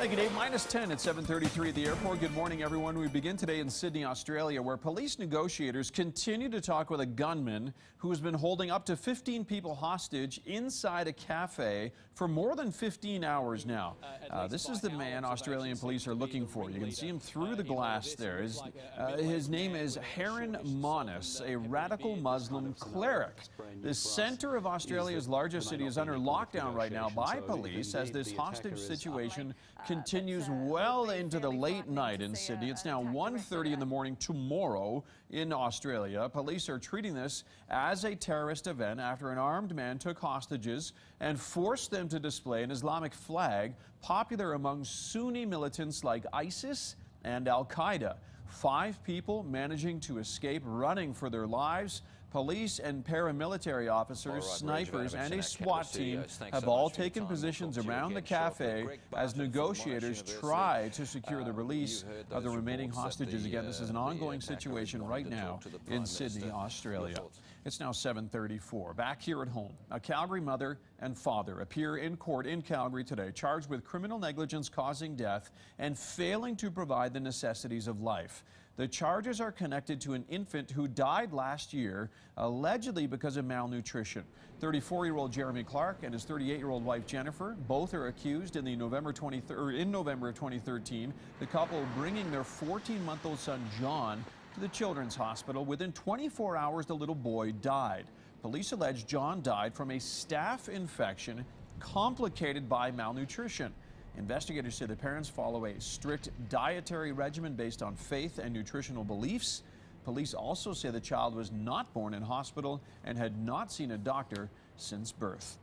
Hey, good day. -10 at 7:33 at the airport. Good morning, everyone. We begin today in Sydney, Australia, where police negotiators continue to talk with a gunman who has been holding up to 15 people hostage inside a cafe for more than 15 hours now. This is the man Australian police are looking for. You can see him through the glass there. His name is Harun Monis, a radical Muslim cleric. The center of Australia's largest city is under lockdown right now by police as this hostage situation continues well into the late night in Sydney. It's now 1:30 in the morning tomorrow in Australia. Police are treating this as a terrorist event after an armed man took hostages and forced them to display an Islamic flag popular among Sunni militants like ISIS and Al-Qaeda. 5 people managing to escape running for their lives. Police and paramilitary officers, snipers, and a SWAT team have all taken positions around the cafe as negotiators try to secure the release of the remaining hostages. Again, this is an ongoing situation right now in Sydney, Australia. It's now 7:34. Back here at home, a Calgary mother and father appear in court in Calgary today, charged with criminal negligence causing death and failing to provide the necessities of life. The charges are connected to an infant who died last year, allegedly because of malnutrition. 34-year-old Jeremy Clark and his 38-year-old wife Jennifer, both are accused in November of 2013, the couple bringing their 14-month-old son John to the Children's Hospital. Within 24 hours, the little boy died. Police allege John died from a staph infection complicated by malnutrition. Investigators say the parents follow a strict dietary regimen based on faith and nutritional beliefs. Police also say the child was not born in hospital and had not seen a doctor since birth.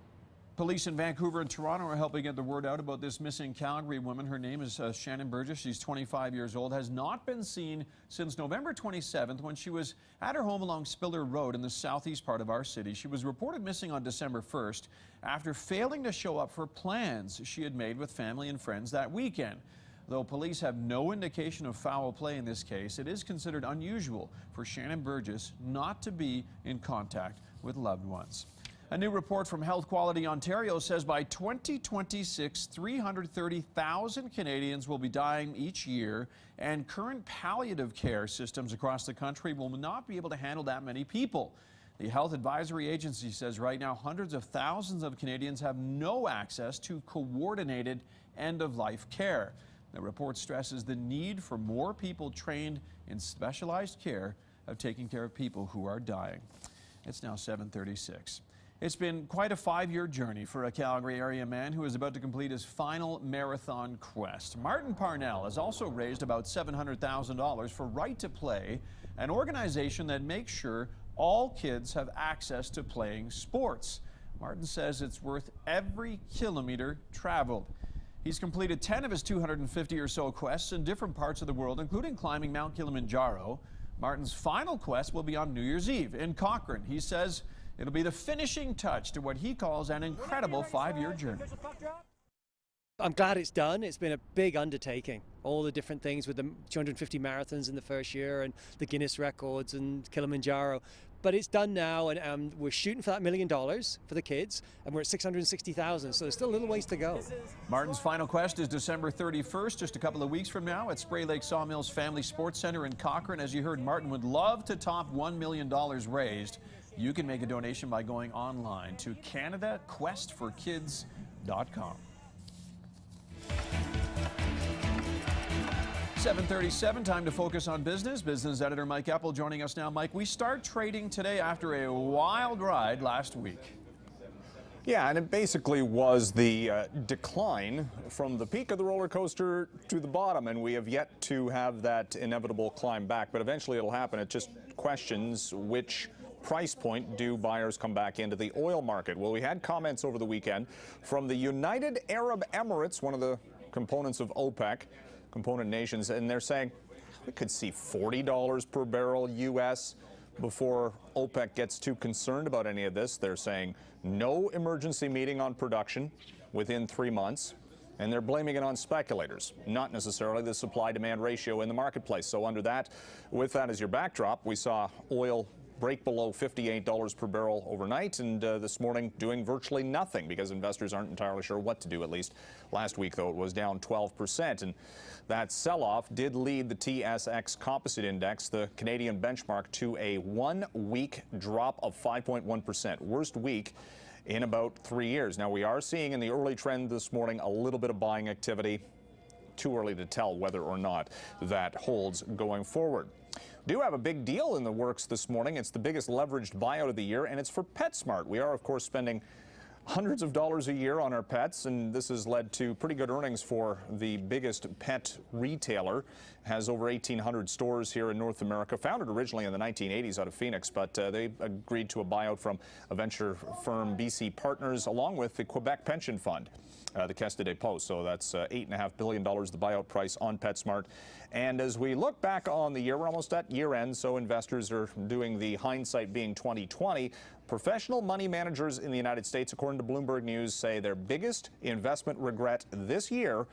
Police in Vancouver and Toronto are helping get the word out about this missing Calgary woman. Her name is Shannon Burgess. She's 25 years old, has not been seen since November 27th when she was at her home along Spiller Road in the southeast part of our city. She was reported missing on December 1st after failing to show up for plans she had made with family and friends that weekend. Though police have no indication of foul play in this case, it is considered unusual for Shannon Burgess not to be in contact with loved ones. A new report from Health Quality Ontario says by 2026, 330,000 Canadians will be dying each year, and current palliative care systems across the country will not be able to handle that many people. The Health Advisory Agency says right now hundreds of thousands of Canadians have no access to coordinated end-of-life care. The report stresses the need for more people trained in specialized care of taking care of people who are dying. It's now 7:36. It's been quite a 5-year journey for a Calgary area man who is about to complete his final marathon quest. Martin Parnell has also raised about $700,000 for Right to Play, an organization that makes sure all kids have access to playing sports. Martin says it's worth every kilometer traveled. He's completed 10 of his 250 or so quests in different parts of the world, including climbing Mount Kilimanjaro. Martin's final quest will be on New Year's Eve in Cochrane. He says it'll be the finishing touch to what he calls an incredible 5-year journey. I'm glad it's done. It's been a big undertaking. All the different things with the 250 marathons in the first year and the Guinness records and Kilimanjaro. But it's done now, and we're shooting for that $1 million for the kids, and we're at 660,000, so there's still a little ways to go. Martin's final quest is December 31st, just a couple of weeks from now, at Spray Lake Sawmills Family Sports Center in Cochrane. As you heard, Martin would love to top $1 million raised. You can make a donation by going online to CanadaQuestForKids.com. 7:37, time to focus on business. Business editor Mike Epple joining us now. Mike, we start trading today after a wild ride last week. Yeah, and it basically was the decline from the peak of the roller coaster to the bottom, and we have yet to have that inevitable climb back, but eventually it'll happen. It just questions which price point do buyers come back into the oil market. Well, we had comments over the weekend from the United Arab Emirates, one of the components of OPEC, component nations, and they're saying we could see $40 per barrel U.S. before OPEC gets too concerned about any of this. They're saying no emergency meeting on production within 3 months, and they're blaming it on speculators, not necessarily the supply-demand ratio in the marketplace. So under that, with that as your backdrop, we saw oil break below $58 per barrel overnight, and this morning doing virtually nothing because investors aren't entirely sure what to do, at least. Last week, though, it was down 12%, and that sell-off did lead the TSX Composite Index, the Canadian benchmark, to a one-week drop of 5.1%, worst week in about 3 years. Now, we are seeing in the early trend this morning a little bit of buying activity. Too early to tell whether or not that holds going forward. Do have a big deal in the works this morning. It's the biggest leveraged buyout of the year, and it's for PetSmart. We are, of course, spending hundreds of dollars a year on our pets, and this has led to pretty good earnings for the biggest pet retailer. Has over 1,800 stores here in North America, founded originally in the 1980s out of Phoenix, but they agreed to a buyout from a venture firm, BC Partners, along with the Quebec Pension Fund, the Caisse de dépôt. So that's $8.5 billion, the buyout price on PetSmart. And as we look back on the year, we're almost at year end, so investors are doing the hindsight being 2020. Professional money managers in the United States, according to Bloomberg News, say their biggest investment regret this year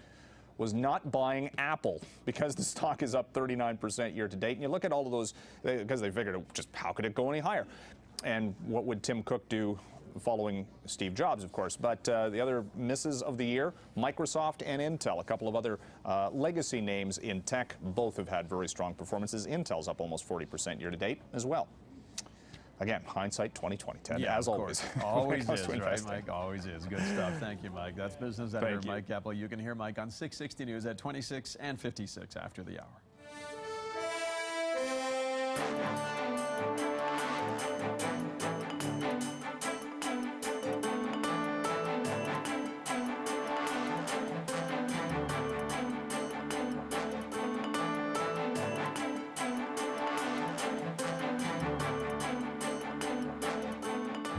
was not buying Apple, because the stock is up 39% year to date. And you look at all of those, because they figured, just how could it go any higher? And what would Tim Cook do following Steve Jobs, of course? But the other misses of the year, Microsoft and Intel, a couple of other legacy names in tech, both have had very strong performances. Intel's up almost 40% year to date as well. Again, hindsight 2020, Ted, Yeah, as always. Always is, right, Mike? Always is. Good stuff. Thank you, Mike. That's business editor Mike Epple. You can hear Mike on 660 News at 26 and 56 after the hour.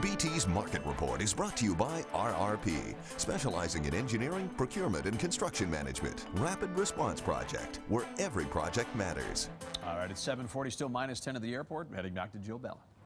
BT's Market Report is brought to you by RRP, specializing in engineering, procurement, and construction management. Rapid Response Project, where every project matters. All right, it's 7:40, still -10 at the airport. Heading back to Joe Bella.